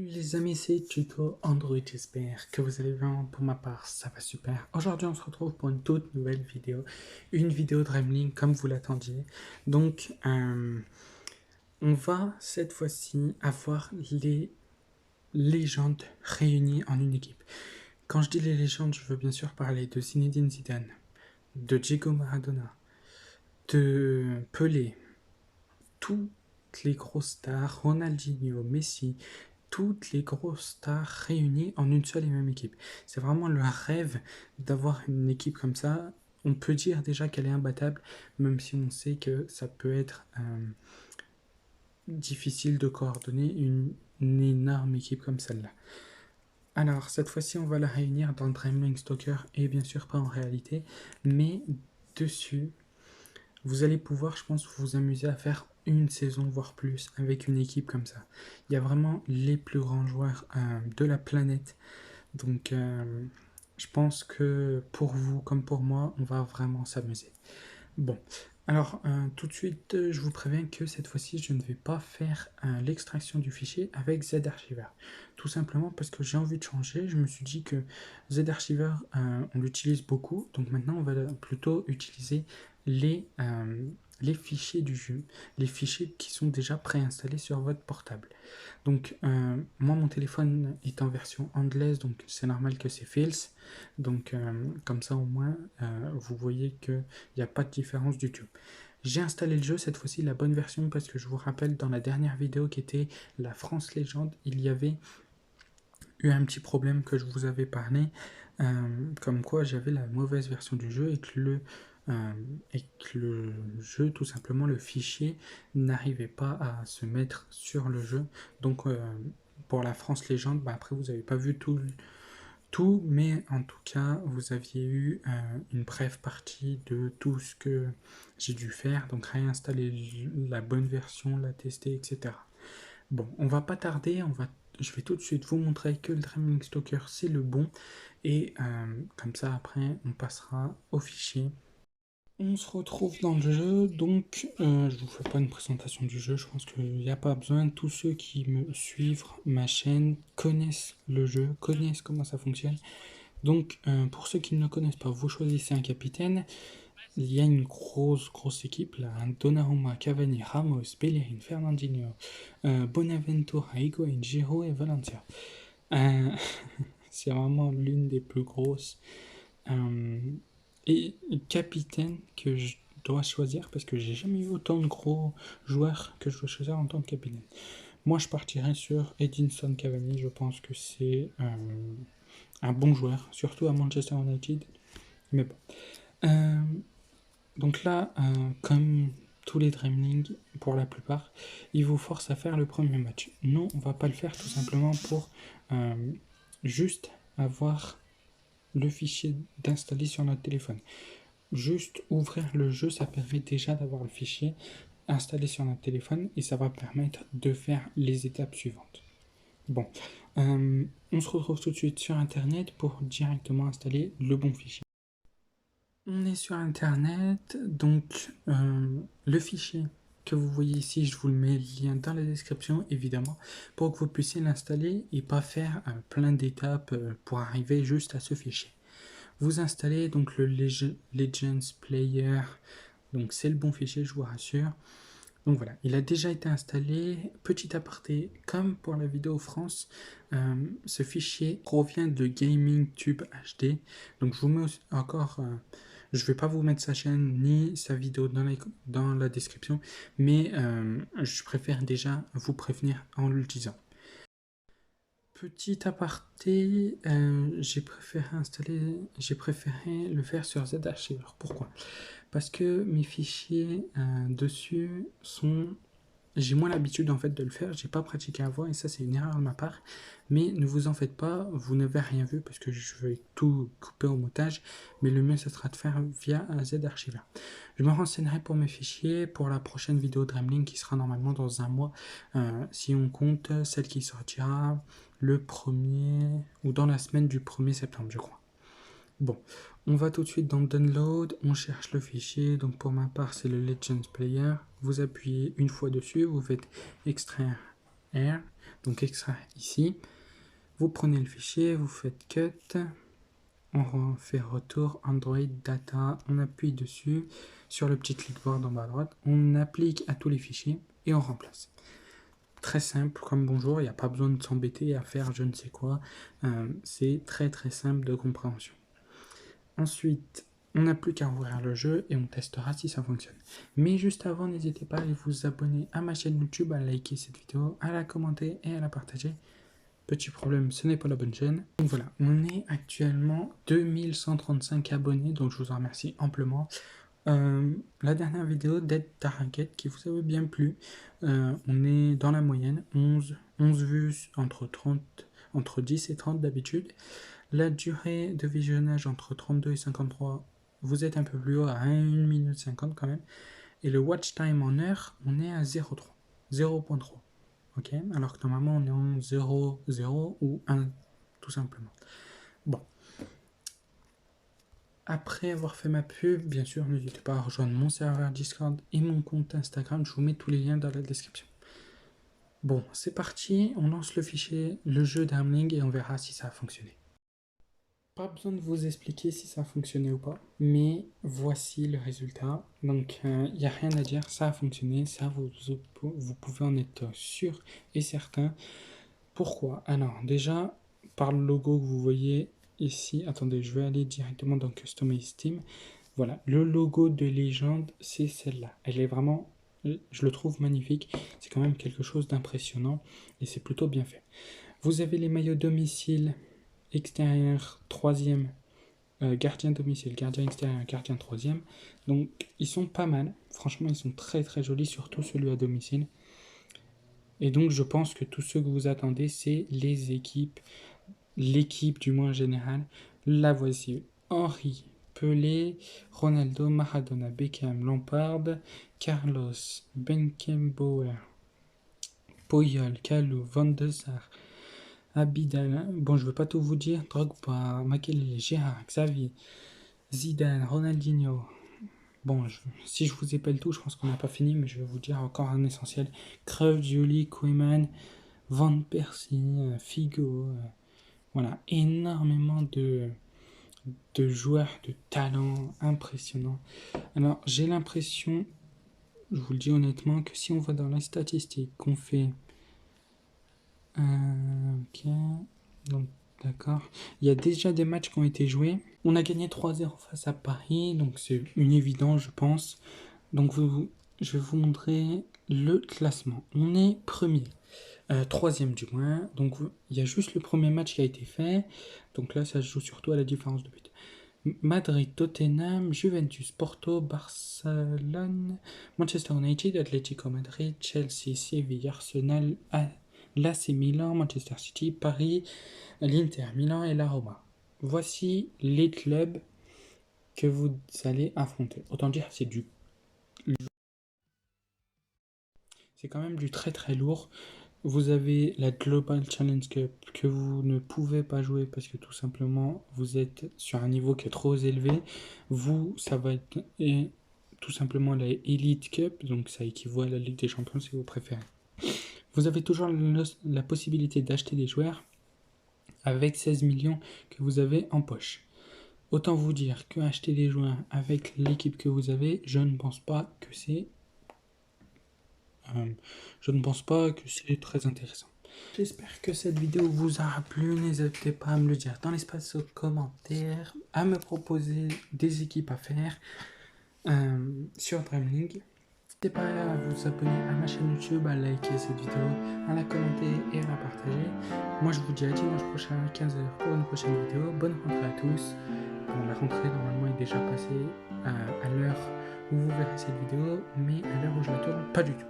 Salut les amis, c'est Tuto Android, j'espère que vous allez bien. Pour ma part, ça va super. Aujourd'hui, on se retrouve pour une toute nouvelle vidéo, une vidéo Dreamlink comme vous l'attendiez. Donc, on va cette fois-ci avoir les légendes réunies en une équipe. Quand je dis les légendes, je veux bien sûr parler de Zinedine Zidane, de Diego Maradona, de Pelé, toutes les grosses stars, Ronaldinho, Messi, toutes les grosses stars réunies en une seule et même équipe. C'est vraiment le rêve d'avoir une équipe comme ça. On peut dire déjà qu'elle est imbattable, même si on sait que ça peut être difficile de coordonner une énorme équipe comme celle-là. Alors, cette fois-ci, on va la réunir dans Dreamlink Stalker et bien sûr pas en réalité, mais dessus, vous allez pouvoir, je pense, vous amuser à faire une saison, voire plus, avec une équipe comme ça. Il y a vraiment les plus grands joueurs de la planète. Donc, je pense que pour vous, comme pour moi, on va vraiment s'amuser. Bon, alors tout de suite, je vous préviens que cette fois-ci, je ne vais pas faire l'extraction du fichier avec Zarchiver. Tout simplement parce que j'ai envie de changer. Je me suis dit que Zarchiver, on l'utilise beaucoup. Donc maintenant, on va plutôt utiliser les, euh, les fichiers du jeu, les fichiers qui sont déjà préinstallés sur votre portable. Donc, moi, mon téléphone est en version anglaise, donc c'est normal que c'est Fields. Donc, comme ça, au moins, vous voyez qu'il n'y a pas de différence du tout. J'ai installé le jeu, cette fois-ci la bonne version, parce que je vous rappelle, dans la dernière vidéo qui était la France Légende, il y avait eu un petit problème que je vous avais parlé, comme quoi j'avais la mauvaise version du jeu et que le jeu, tout simplement, le fichier n'arrivait pas à se mettre sur le jeu. Donc, pour la France Légende, bah, après vous n'avez pas vu tout, mais en tout cas, vous aviez eu une brève partie de tout ce que j'ai dû faire, donc réinstaller la bonne version, la tester, etc. Bon, on va pas tarder, je vais tout de suite vous montrer que le Dreamlink Stalker c'est le bon, et comme ça après on passera au fichier. On se retrouve dans le jeu, donc je vous fais pas une présentation du jeu, je pense qu'il n'y a pas besoin. Tous ceux qui me suivent ma chaîne connaissent le jeu, connaissent comment ça fonctionne. Donc pour ceux qui ne le connaissent pas, vous choisissez un capitaine. Il y a une grosse équipe là, hein. Donnarumma, Cavani, Ramos, Bellerin, Fernandinho, Bonaventura, Higuaín, Giroud et Valencia. Euh, c'est vraiment l'une des plus grosses et capitaine que je dois choisir, parce que j'ai jamais eu autant de gros joueurs que je dois choisir en tant que capitaine. Moi, je partirais sur Edinson Cavani. Je pense que c'est un bon joueur, surtout à Manchester United. Mais bon. Donc là, comme tous les Dreamlink, pour la plupart, ils vous forcent à faire le premier match. Non, on va pas le faire tout simplement pour juste avoir le fichier d'installer sur notre téléphone. Juste ouvrir le jeu, ça permet déjà d'avoir le fichier installé sur notre téléphone et ça va permettre de faire les étapes suivantes. Bon, on se retrouve tout de suite sur internet pour directement installer le bon fichier. On est sur internet, donc le fichier que vous voyez ici, je vous le mets le lien dans la description évidemment, pour que vous puissiez l'installer et pas faire plein d'étapes pour arriver juste à ce fichier. Vous installez donc le Legends Player, donc c'est le bon fichier, je vous rassure. Donc voilà, il a déjà été installé. Petit aparté, comme pour la vidéo France, ce fichier provient de Gaming Tube HD. Donc je vous mets encore, je ne vais pas vous mettre sa chaîne ni sa vidéo dans la description, mais je préfère déjà vous prévenir en le disant. Petit aparté, j'ai préféré le faire sur Zarchiver. Pourquoi? Parce que mes fichiers dessus sont... J'ai moins l'habitude en fait de le faire, j'ai pas pratiqué avant et ça c'est une erreur de ma part. Mais ne vous en faites pas, vous n'avez rien vu parce que je vais tout couper au montage. Mais le mieux ce sera de faire via Zarchiver. Je me renseignerai pour mes fichiers pour la prochaine vidéo Dreamlink qui sera normalement dans un mois. Si on compte celle qui sortira le 1er ou dans la semaine du 1er septembre je crois. Bon, on va tout de suite dans Download, on cherche le fichier, donc pour ma part c'est le Legends Player, vous appuyez une fois dessus, vous faites extraire .r, donc extraire ici. Vous prenez le fichier, vous faites cut, on fait retour Android Data, on appuie dessus sur le petit clipboard en bas à droite, on applique à tous les fichiers et on remplace. Très simple comme bonjour, il n'y a pas besoin de s'embêter à faire je ne sais quoi, c'est très simple de compréhension. Ensuite, on n'a plus qu'à ouvrir le jeu et on testera si ça fonctionne. Mais juste avant, n'hésitez pas à vous abonner à ma chaîne YouTube, à liker cette vidéo, à la commenter et à la partager. Petit problème, ce n'est pas la bonne chaîne. Donc voilà, on est actuellement 2135 abonnés, donc je vous en remercie amplement. La dernière vidéo d'Ed Target qui vous avait bien plu, on est dans la moyenne, 11 vues entre 10 et 30 d'habitude. La durée de visionnage entre 32 et 53, vous êtes un peu plus haut à 1 minute 50 quand même. Et le watch time en heure, on est à 0.3. Ok, alors que normalement on est en 0, 0 ou 1 tout simplement. Bon. Après avoir fait ma pub, bien sûr, n'hésitez pas à rejoindre mon serveur Discord et mon compte Instagram. Je vous mets tous les liens dans la description. Bon, c'est parti. On lance le fichier, le jeu d'Armling et on verra si ça a fonctionné. Pas besoin de vous expliquer si ça a fonctionné ou pas, mais voici le résultat. Donc, il n'y a rien à dire, ça a fonctionné, ça vous pouvez en être sûr et certain. Pourquoi? Alors, déjà, par le logo que vous voyez ici, attendez, je vais aller directement dans Customize Team. Voilà, le logo de légende, c'est celle-là. Elle est vraiment, je le trouve magnifique. C'est quand même quelque chose d'impressionnant et c'est plutôt bien fait. Vous avez les maillots domicile, extérieur, troisième, gardien domicile, gardien extérieur, gardien troisième. Donc, ils sont pas mal. Franchement, ils sont très jolis, surtout celui à domicile. Et donc, je pense que tous ceux que vous attendez, c'est les équipes, l'équipe du moins général. La voici. Henry, Pelé, Ronaldo, Maradona, Beckham, Lampard, Carlos, Beckenbauer, Puyol, Kalou, Van de Sar, Abidal. Bon, je ne veux pas tout vous dire. Drogba, Makelele, Gérard, Xavier, Zidane, Ronaldinho. Bon, si je vous épelle tout, je pense qu'on n'a pas fini, mais je vais vous dire encore un essentiel. Cruyff, Julie, Koeman, Van Persie, Figo. Voilà, énormément de joueurs de talent impressionnants. Alors, j'ai l'impression, je vous le dis honnêtement, que si on va dans les statistiques, qu'on fait... ok, donc d'accord. Il y a déjà des matchs qui ont été joués. On a gagné 3-0 face à Paris, donc c'est une évidence, je pense. Donc, je vais vous montrer le classement. On est premier. Troisième du moins, donc il y a juste le premier match qui a été fait, donc là ça se joue surtout à la différence de but. Madrid, Tottenham, Juventus, Porto, Barcelone, Manchester United, Atlético Madrid, Chelsea, Séville, Arsenal, l'AC Milan, Manchester City, Paris, l'Inter Milan et la Roma. Voici les clubs que vous allez affronter. Autant dire c'est quand même du très lourd. Vous avez la Global Challenge Cup que vous ne pouvez pas jouer parce que tout simplement vous êtes sur un niveau qui est trop élevé. Ça va être tout simplement la Elite Cup, donc ça équivaut à la Ligue des Champions si vous préférez. Vous avez toujours la possibilité d'acheter des joueurs avec 16 millions que vous avez en poche. Autant vous dire que acheter des joueurs avec l'équipe que vous avez, je ne pense pas que c'est très intéressant. J'espère que cette vidéo vous aura plu. N'hésitez pas à me le dire dans l'espace commentaire, à me proposer des équipes à faire sur Dreamling. N'hésitez pas à vous abonner à ma chaîne YouTube, à liker cette vidéo, à la commenter et à la partager. Moi je vous dis à dimanche prochain à 15h pour une prochaine vidéo. Bonne rentrée à tous. Bon, la rentrée normalement est déjà passée à l'heure où vous verrez cette vidéo, mais à l'heure où je la tourne, pas du tout.